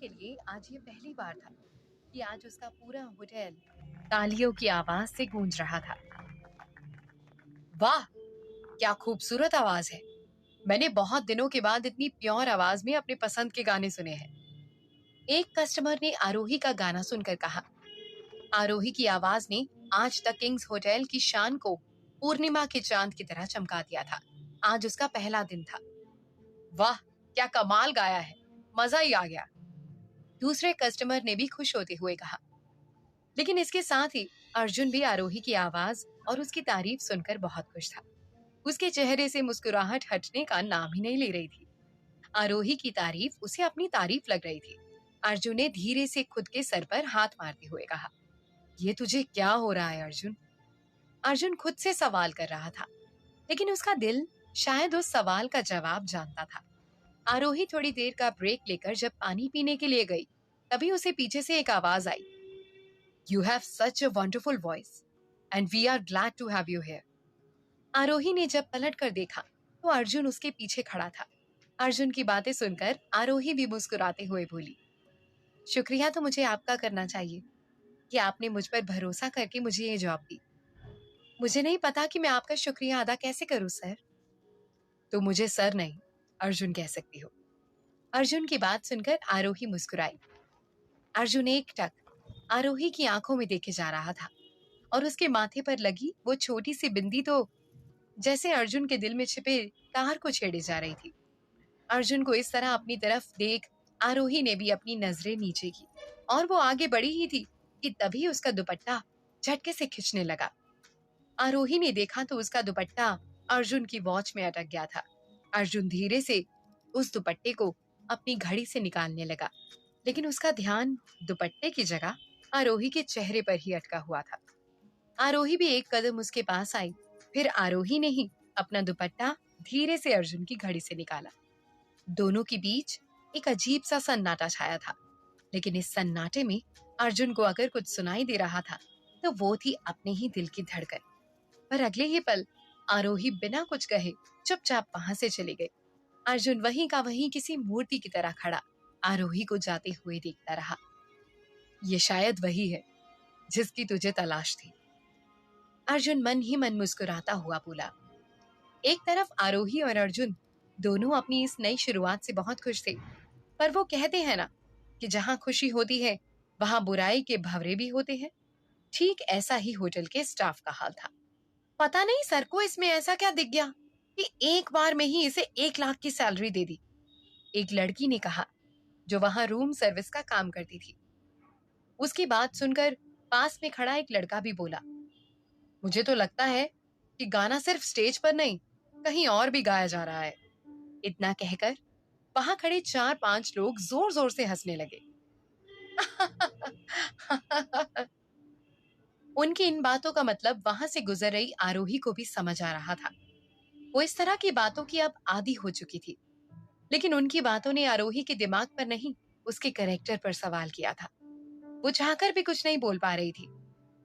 के लिए आज ये पहली बार था कि आज उसका पूरा होटल तालियों की आवाज से गूंज रहा था। वाह, क्या खूबसूरत आवाज है। मैंने बहुत दिनों के बाद इतनी प्योर आवाज में अपने पसंद के गाने सुने हैं। एक कस्टमर ने आरोही का गाना सुनकर कहा। आरोही की आवाज ने आज तक किंग्स होटल की शान को पूर्णिमा के चांद की तरह चमका दिया था। आज उसका पहला दिन था। वाह, क्या कमाल गाया है, मजा ही आ गया। दूसरे कस्टमर ने भी खुश होते हुए कहा। लेकिन इसके साथ ही अर्जुन भी आरोही की आवाज और उसकी तारीफ सुनकर बहुत खुश था। उसके चेहरे से मुस्कुराहट हटने का नाम ही नहीं ले रही थी। आरोही की तारीफ उसे अपनी तारीफ लग रही थी। अर्जुन ने धीरे से खुद के सर पर हाथ मारते हुए कहा, ये तुझे क्या हो रहा है अर्जुन? अर्जुन खुद से सवाल कर रहा था, लेकिन उसका दिल शायद उस सवाल का जवाब जानता था। आरोही थोड़ी देर का ब्रेक लेकर जब पानी पीने के लिए गई, तभी उसे पीछे से एक आवाज आई। You have such a wonderful voice and we are glad to have you here. आरोही ने जब पलट कर देखा तो अर्जुन उसके पीछे खड़ा था। अर्जुन की बातें सुनकर आरोही भी मुस्कुराते हुए बोली, शुक्रिया तो मुझे आपका करना चाहिए कि आपने मुझ पर भरोसा करके मुझे ये जॉब दी। मुझे नहीं पता कि मैं आपका शुक्रिया अदा कैसे करूं सर। तो मुझे सर नहीं, अर्जुन कह सकती हो। अर्जुन की बात सुनकर आरोही मुस्कुराई। अर्जुन एकटक आरोही की आंखों में देखे जा रहा था और उसके माथे पर लगी वो छोटी सी बिंदी तो जैसे अर्जुन के दिल में छिपे तार को छेड़े जा रही थी। अर्जुन को इस तरह अपनी तरफ देख आरोही ने भी अपनी नजरें नीचे की और वो आगे बढ़ी ही थी कि तभी उसका दुपट्टा झटके से खिंचने लगा। आरोही ने देखा तो उसका दुपट्टा अर्जुन की वॉच में अटक गया था। अर्जुन धीरे से उस दुपट्टे को अपनी घड़ी से निकालने लगा, लेकिन उसका ध्यान दुपट्टे की जगह आरोही के चेहरे पर ही अटका हुआ था। आरोही भी एक कदम उसके पास आई, फिर आरोही ने ही अपना दुपट्टा धीरे से अर्जुन की घड़ी से निकाला। दोनों के बीच एक अजीब सा सन्नाटा छाया था, लेकिन इस सन्नाटे में अर्जुन को अगर कुछ सुनाई दे रहा था तो वो थी अपने ही दिल की धड़कन। पर अगले ही पल आरोही बिना कुछ कहे चुपचाप वहां से चली गई। अर्जुन वहीं का वहीं किसी मूर्ति की तरह खड़ा आरोही को जाते हुए देखता रहा। ये शायद वही है जिसकी तुझे तलाश थी, अर्जुन मन ही मन मुस्कुराता हुआ बोला। एक तरफ आरोही और अर्जुन दोनों अपनी इस नई शुरुआत से बहुत खुश थे, पर वो कहते हैं ना कि जहां खुशी होती है वहां बुराई के भंवरे भी होते हैं। ठीक ऐसा ही होटल के स्टाफ का हाल था। पता नहीं सर को इसमें ऐसा क्या दिख गया कि एक बार में ही इसे 1 लाख की सैलरी दे दी, एक लड़की ने कहा जो वहां रूम सर्विस का काम करती थी। उसकी बात सुनकर पास में खड़ा एक लड़का भी बोला, मुझे तो लगता है कि गाना सिर्फ स्टेज पर नहीं कहीं और भी गाया जा रहा है। इतना कहकर वहां खड़े 4-5 लोग जोर जोर से हंसने लगे। उनकी इन बातों का मतलब वहां से गुजर रही आरोही को भी समझ आ रहा था। वो इस तरह की बातों की अब आदी हो चुकी थी, लेकिन उनकी बातों ने आरोही के दिमाग पर नहीं, उसके कैरेक्टर पर सवाल किया था। वो चाहकर भी कुछ नहीं बोल पा रही थी।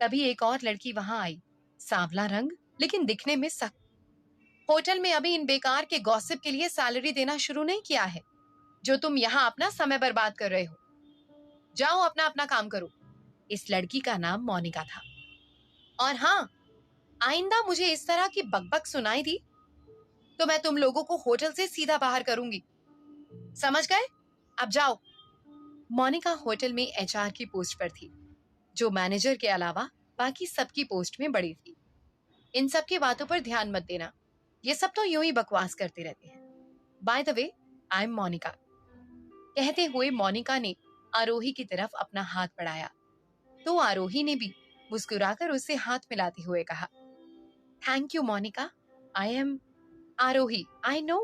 तभी एक और लड़की वहां आई, सांवला रंग लेकिन दिखने में सख्त। होटल में अभी इन बेकार के गॉसिप के लिए सैलरी देना शुरू नहीं किया है जो तुम यहाँ अपना समय बर्बाद कर रहे हो। जाओ अपना अपना काम करो। इस लड़की का नाम मोनिका था। और हाँ, आइंदा मुझे इस तरह की बकबक सुनाई दी तो मैं तुम लोगों को होटल से सीधा बाहर करूंगी, समझ गए? अब जाओ। मोनिका होटल में एचआर की पोस्ट पर थी, जो मैनेजर के अलावा बाकी सबकी पोस्ट में बड़ी थी। इन सब की बातों पर ध्यान मत देना, ये सब तो यूं ही बकवास करते रहते हैं। By the way, I am Monica. कहते हुए मोनिका ने आरोही की तरफ अपना हाथ बढ़ाया तो आरोही ने भी मुस्कुराकर उससे हाथ मिलाते हुए कहा, thank you Monica, I am Aarohi. I know,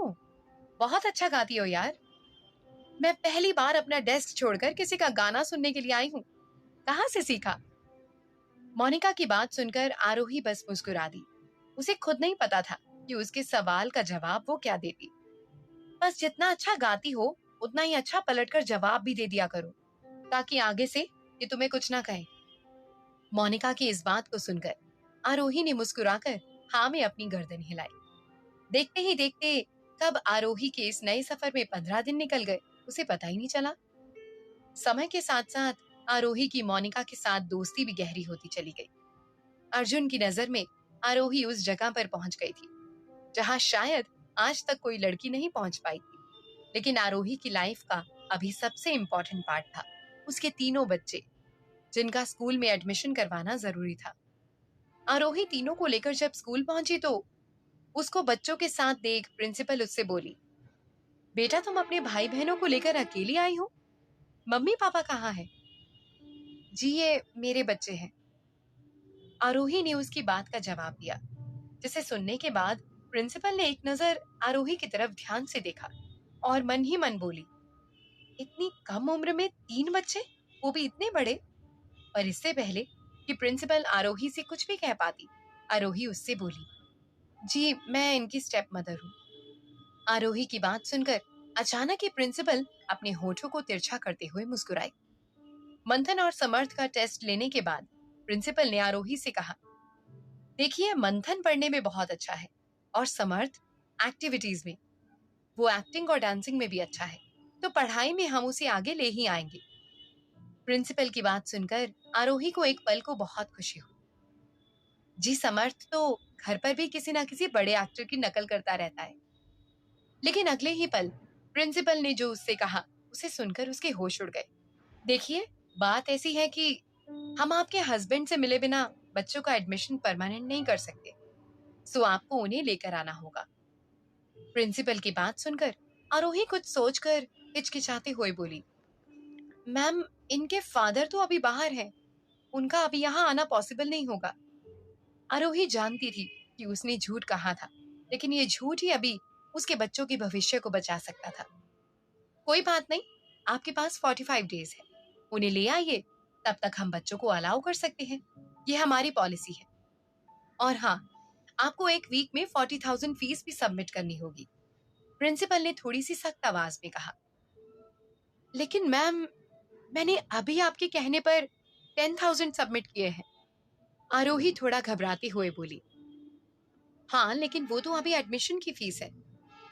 बहुत अच्छा गाती हो यार। मैं पहली बार अपना डेस्क छोड़कर किसी का गाना सुनने के लिए आई हूँ। कहाँ से सीखा? मोनिका की बात सुनकर आरोही बस मुस्कुरा दी। उसे खुद नहीं पता था कि उसके सवाल का जवाब वो क्या देती। बस जितना अच्छा गाती हो उतना ही अच्छा पलटकर जवाब भी दे दिया करो, ताकि आगे से ये तुम्हें कुछ ना कहे। मोनिका की इस बात को सुनकर आरोही ने मुस्कुराकर हाँ में अपनी गर्दन हिलाई। देखते ही देखते कब आरोही के इस नए सफर में 15 दिन निकल गए उसे पता ही नहीं चला। समय के साथ साथ आरोही की मोनिका के साथ दोस्ती भी गहरी होती चली गई। अर्जुन की नजर में आरोही उस जगह पर पहुंच गई थी जहां शायद आज तक कोई लड़की नहीं पहुंच पाई थी। लेकिन आरोही की लाइफ का अभी सबसे इम्पोर्टेंट पार्ट था उसके तीनों बच्चे, जिनका स्कूल में एडमिशन करवाना जरूरी था। आरोही तीनों को लेकर जब स्कूल पहुंची तो उसको बच्चों के साथ देख प्रिंसिपल उससे बोली, बेटा तुम अपने भाई बहनों को लेकर अकेली आई हो, मम्मी पापा कहाँ हैं? जी ये मेरे बच्चे हैं। आरोही ने उसकी बात का जवाब दिया, जिसे सुनने के बाद प्रिंसिपल ने एक नजर आरोही की तरफ ध्यान से देखा और मन ही मन बोली, इतनी कम उम्र में 3 बच्चे, वो भी इतने बड़े। पर इससे पहले कि प्रिंसिपल आरोही से कुछ भी कह पाती, आरोही उससे बोली, जी मैं इनकी स्टेप मदर हूँ। आरोही की बात सुनकर अचानक ही प्रिंसिपल अपने होठों को तिरछा करते हुए मुस्कुराई। मंथन और समर्थ का टेस्ट लेने के बाद प्रिंसिपल ने आरोही से कहा, देखिए मंथन पढ़ने में बहुत अच्छा है और समर्थ एक्टिविटीज में, वो एक्टिंग और डांसिंग में भी अच्छा है, तो पढ़ाई में हम उसे आगे ले ही आएंगे। प्रिंसिपल की बात सुनकर आरोही को एक पल को बहुत खुशी हुई। जी समर्थ तो घर पर भी किसी ना किसी बड़े एक्टर की नकल करता रहता है। लेकिन अगले ही पल प्रिंसिपल ने जो उससे कहा उसे सुनकर उसके होश उड़ गए। देखिए बात ऐसी है कि हम आपके हस्बैंड से मिले बिना बच्चों का एडमिशन परमानेंट नहीं कर सकते, सो आपको उन्हें लेकर आना होगा। प्रिंसिपल की बात सुनकर आरोही कुछ सोचकर हिचकिचाते हुए बोली, मैम इनके फादर तो अभी बाहर हैं, उनका अभी यहाँ आना पॉसिबल नहीं होगा। आरोही जानती थी कि उसने झूठ कहा था, लेकिन ये झूठ ही अभी उसके बच्चों के भविष्य को बचा सकता था। कोई बात नहीं, आपके पास 45 डेज है, उन्हें ले आइए, तब तक हम बच्चों को अलाउ कर सकते हैं, ये हमारी पॉलिसी है। और हाँ, आपको एक वीक में 40,000 फीस भी सबमिट करनी होगी। प्रिंसिपल ने थोड़ी सी सख्त आवाज में कहा। लेकिन मैम मैंने अभी आपके कहने पर 10,000 सबमिट किए हैं। आरोही थोड़ा घबराते हुए बोली, हाँ लेकिन वो तो अभी एडमिशन की फीस है,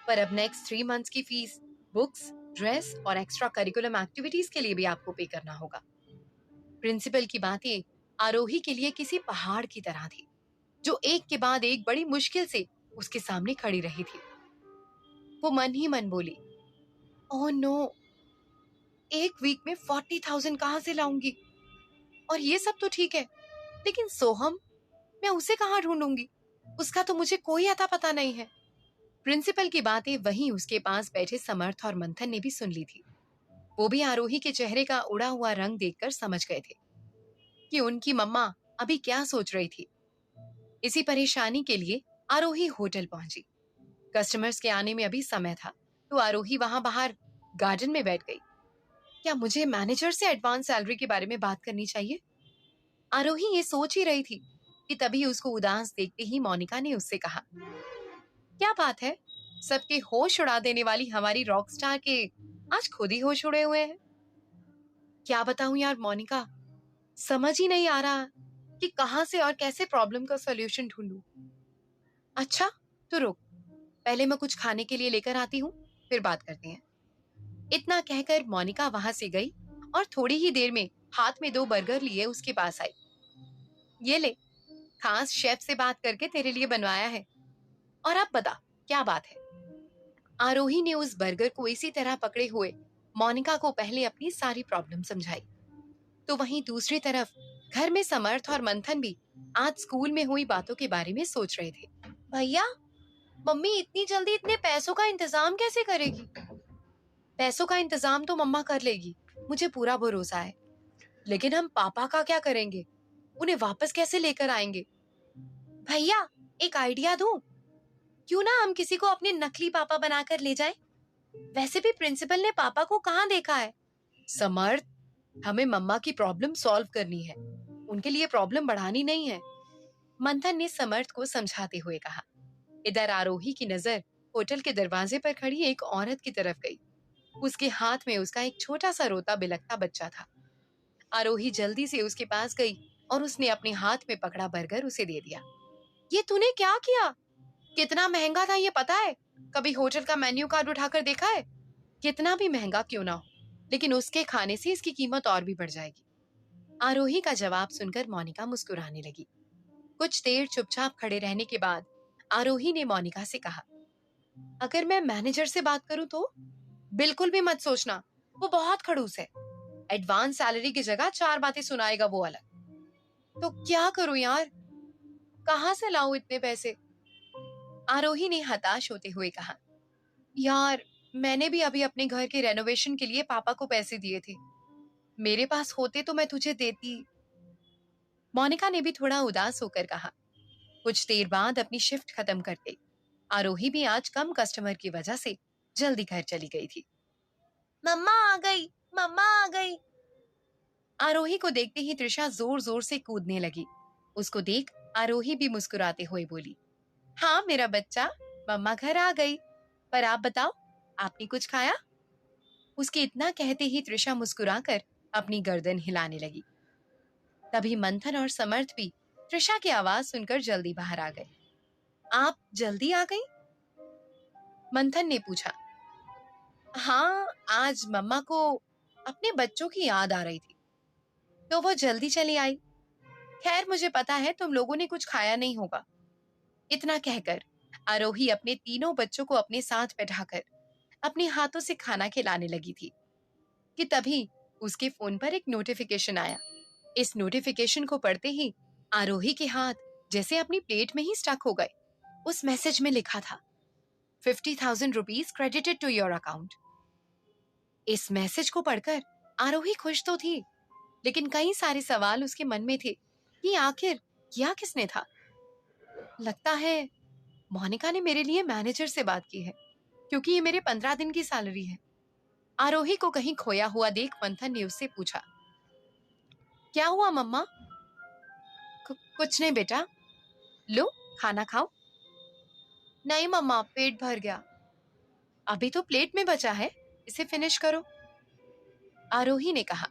पर अब नेक्स्ट 3 मंथ्स की फीस, बुक्स, ड्रेस और एक्स्ट्रा करिकुलम एक्टिविटीज के लिए भी आपको पे करना होगा। प्रिंसिपल की बातें आरोही के लिए किसी पहाड़ की तरह थी, जो एक के बाद एक बड़ी मुश्किल से उसके सामने खड़ी रही थी। वो मन ही मन बोली, ओह नो, एक वीक में 40,000 कहाँ से लाऊंगी? और ये सब तो ठीक है, लेकिन सोहम, मैं उसे कहाँ ढूंढूंगी? उसका तो मुझे कोई अता पता नहीं है। प्रिंसिपल की बातें वहीं उसके पास बैठे समर्थ और मंथन ने भी सुन ली थी। वो भी आरोही के चेहरे का उड़ा हुआ रंग देखकर समझ गए थे कि उनकी मम्मा अभी क्या सोच रही थी। इसी परेशानी के लिए आरोही होटल पहुंची। कस्टमर्स के आने में अभी समय था, तो आरोही वहां बाहर गार्डन में बैठ गई। क्या मुझे मैनेजर से एडवांस सैलरी के बारे में बात करनी चाहिए? आरोही ये सोच ही रही थी कि तभी उसको उदास देखते ही मोनिका ने उससे कहा, क्या बात है, सबके होश उड़ा देने वाली हमारी रॉक स्टार के आज खुद ही होश उड़े हुए हैं। क्या बताऊं यार मोनिका, समझ ही नहीं आ रहा कि कहां से और कैसे प्रॉब्लम का सॉल्यूशन ढूंढूं। अच्छा तो रुक, पहले मैं कुछ खाने के लिए लेकर आती हूँ, फिर बात करते हैं। इतना कहकर मोनिका वहां से गई और थोड़ी ही देर में हाथ में 2 बर्गर लिए उसके पास आई। ये ले, खास शेफ से बात करके तेरे लिए बनवाया है, और अब बता क्या बात है। आरोही ने उस बर्गर को इसी तरह पकड़े हुए मोनिका को पहले अपनी सारी प्रॉब्लम समझाई। तो वहीं दूसरी तरफ घर में समर्थ और मंथन भी आज स्कूल में हुई बातों के बारे में सोच रहे थे। भैया, मम्मी इतनी जल्दी इतने पैसों का इंतजाम कैसे करेगी? पैसों का इंतजाम तो मम्मा कर लेगी, मुझे पूरा भरोसा है। लेकिन हम पापा का क्या करेंगे? उन्हें वापस कैसे लेकर आएंगे? भैया, एक आइडिया दूं? क्यों ना हम किसी को अपने नकली पापा बनाकर ले जाएं? वैसे भी प्रिंसिपल ने पापा को कहाँ देखा है? समर्थ, हमें मम्मा की प्रॉब्लम सॉल्व करनी है, उनके लिए प्रॉब्लम बढ़ानी नहीं है। मंथन ने समर्थ को समझाते हुए कहा। इधर आरोही की नजर होटल के दरवाजे पर खड़ी एक औरत की तरफ गई। उसके हाथ में उसका एक छोटा सा रोता बिलखता बच्चा था। आरोही जल्दी से उसके पास गई और उसने अपने हाथ में पकड़ा बर्गर उसे दे दिया। ये तूने क्या किया? कितना महंगा था ये पता है? कभी होटल का मेन्यू कार्ड उठाकर देखा है? कितना भी महंगा क्यों ना हो, लेकिन उसके खाने से इसकी कीमत और भी बढ़ जाएगी। आरोही का जवाब सुनकर मोनिका मुस्कुराने लगी। कुछ देर चुपचाप खड़े रहने के बाद आरोही ने मोनिका से कहा, अगर मैं मैनेजर से बात करूं तो? बिल्कुल भी मत सोचना, वो बहुत खड़ूस है। एडवांस सैलरी की जगह 4 बातें सुनाएगा वो अलग। तो क्या करूं यार, कहां से लाऊं इतने पैसे? आरोही ने हताश होते हुए कहा, यार मैंने भी अभी अपने घर के रेनोवेशन के लिए पापा को पैसे दिए थे। मेरे पास होते तो मैं तुझे देती। मोनिका ने भी थोड़ा उदास होकर कहा। कुछ देर बाद अपनी शिफ्ट खत्म करते आरोही भी आज कम कस्टमर की वजह से जल्दी घर चली गई थी। मम्मा आ गई, मम्मा आ गई। आरोही को देखते ही त्रिशा जोर जोर से कूदने लगी। उसको देख आरोही भी मुस्कुराते हुए बोली, हाँ मेरा बच्चा, मम्मा घर आ गई। पर आप बताओ, आपने कुछ खाया? उसके इतना कहते ही त्रिशा मुस्कुराकर अपनी गर्दन हिलाने लगी। तभी मंथन और समर्थ भी त्रिशा की आवाज सुनकर जल्दी बाहर आ गए। आप जल्दी आ गई? मंथन ने पूछा। हाँ, आज मम्मा को अपने बच्चों की याद आ रही थी, तो वो जल्दी चली आई। खैर मुझे पता है तुम लोगों ने कुछ खाया नहीं होगा। इतना कहकर आरोही अपने तीनों बच्चों को अपने साथ बैठाकर अपने हाथों से खाना खिलाने लगी थी कि तभी उसके फोन पर एक नोटिफिकेशन आया। इस नोटिफिकेशन को पढ़ते ही आरोही के हाथ जैसे अपनी प्लेट में ही स्टक हो गए। उस मैसेज में लिखा था, 50,000 rupees credited to your account. इस मैसेज को पढ़कर आरोही खुश तो थी, लेकिन कई सारे सवाल उसके मन में थे कि आखिर किया किसने था। लगता है मोनिका ने मेरे लिए मैनेजर से बात की है, क्योंकि ये मेरे 15 दिन की सैलरी है। आरोही को कहीं खोया हुआ देख मंथन ने उससे पूछा, क्या हुआ मम्मा? कुछ नहीं बेटा, लो खाना खाओ। नहीं मम्मा, पेट भर गया। अभी तो प्लेट में बचा है, इसे फिनिश करो। आरोही ने कहा।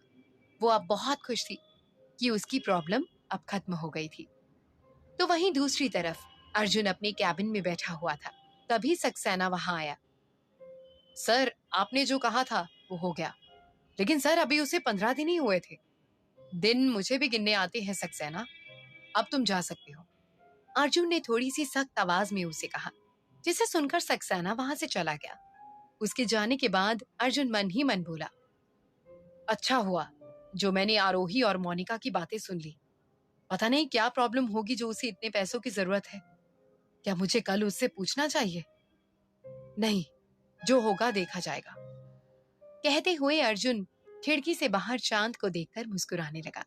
वो अब बहुत खुश थी कि उसकी प्रॉब्लम अब खत्म हो गई थी। तो वहीं दूसरी तरफ अर्जुन अपने कैबिन में बैठा हुआ था। तभी सक्सेना वहां आया। सर, आपने जो कहा था वो हो गया, लेकिन सर अभी उसे 15 दिन ही हुए थे। दिन मुझे भी गिनने आते हैं सक्सेना, अब तुम जा सकते हो। अर्जुन ने थोड़ी सी सख्त आवाज में उसे कहा, जिसे सुनकर सक्सेना वहां से चला गया। उसके जाने के बाद अर्जुन मन ही मन बोला, अच्छा हुआ जो मैंने आरोही और मोनिका की बातें सुन ली। पता नहीं क्या प्रॉब्लम होगी जो उसे इतने पैसों की जरूरत है। क्या मुझे कल उससे पूछना चाहिए? नहीं, जो होगा देखा जाएगा। कहते हुए अर्जुन खिड़की से बाहर चांद को देखकर मुस्कुराने लगा।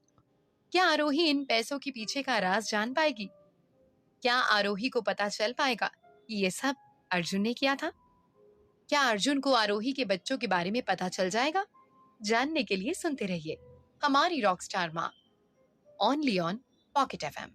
क्या आरोही इन पैसों के पीछे का राज जान पाएगी? क्या आरोही को पता चल पाएगा कि ये सब अर्जुन ने किया था? क्या अर्जुन को आरोही के बच्चों के बारे में पता चल जाएगा? जानने के लिए सुनते रहिए हमारी रॉकस्टार माँ, ओनली ऑन पॉकेट एफएम।